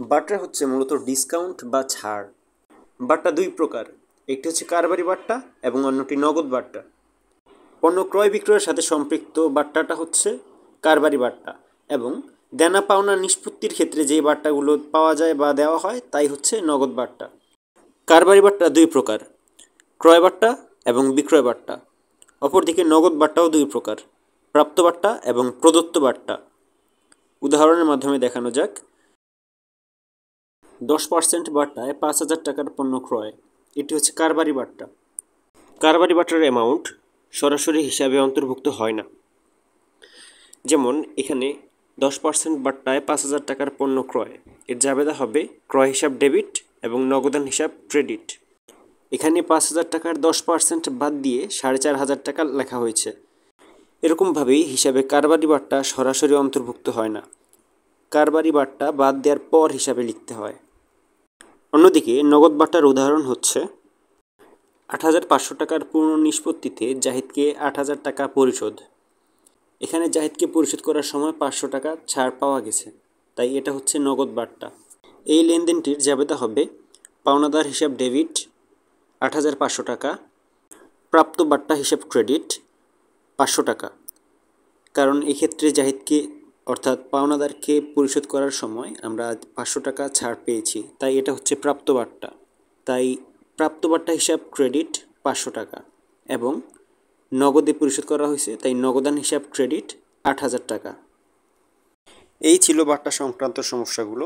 বাট্টা হচ্ছে মূলত ডিসকাউন্ট বা ছাড়। বাট্টা দুই প্রকার, একটি হচ্ছে কারবারি বাট্টা এবং অন্যটি নগদ বাট্টা। পণ্য ক্রয় বিক্রয়ের সাথে সম্পৃক্ত বাট্টাটা হচ্ছে কারবারি বাট্টা এবং দেনা পাওনা নিষ্পত্তির ক্ষেত্রে যে বাট্টাগুলো পাওয়া যায় বা দেওয়া হয় তাই হচ্ছে নগদ বাট্টা। কারবারি বাট্টা দুই প্রকার, ক্রয় বাট্টা এবং বিক্রয় বাট্টা। অপরদিকে নগদ বাট্টাও দুই প্রকার, প্রাপ্ত বাট্টা এবং প্রদত্ত বাট্টা। উদাহরণের মাধ্যমে দেখানো যাক। 10% বাট্টায় 5,000 টাকার পণ্য ক্রয়, এটি হচ্ছে কারবারি বাট্টা। কারবারি বাট্টার অ্যামাউন্ট সরাসরি হিসাবে অন্তর্ভুক্ত হয় না। যেমন এখানে 10% বাট্টায় 5,000 টাকার পণ্য ক্রয়, এর জাবেদা হবে ক্রয় হিসাব ডেবিট এবং নগদান হিসাব ক্রেডিট। এখানে 5,000 টাকার 10% বাদ দিয়ে 4,500 টাকা লেখা হয়েছে। এরকমভাবেই হিসাবে কারবারি বাট্টা সরাসরি অন্তর্ভুক্ত হয় না, কারবারি বাট্টা বাদ দেওয়ার পর হিসাবে লিখতে হয়। অন্যদিকে নগদ বাট্টার উদাহরণ হচ্ছে 8,500 টাকার পূর্ণ নিষ্পত্তিতে জাহিদকে 8,000 টাকা পরিশোধ। এখানে জাহিদকে পরিশোধ করার সময় 500 টাকা ছাড় পাওয়া গেছে, তাই এটা হচ্ছে নগদ বাট্টা। এই লেনদেনটির জাবেদা হবে পাওনাদার হিসাব ডেবিট 8,500 টাকা, প্রাপ্ত বাট্টা হিসাব ক্রেডিট 500 টাকা। কারণ এক্ষেত্রে জাহিদকে অর্থাৎ পাওনাদারকে পরিশোধ করার সময় আমরা 500 টাকা ছাড় পেয়েছি, তাই এটা হচ্ছে প্রাপ্ত বাট্টা। তাই প্রাপ্ত বাট্টা হিসাব ক্রেডিট 500 টাকা এবং নগদে পরিশোধ করা হয়েছে, তাই নগদান হিসাব ক্রেডিট 8,000 টাকা। এই ছিল বাট্টা সংক্রান্ত সমস্যাগুলো।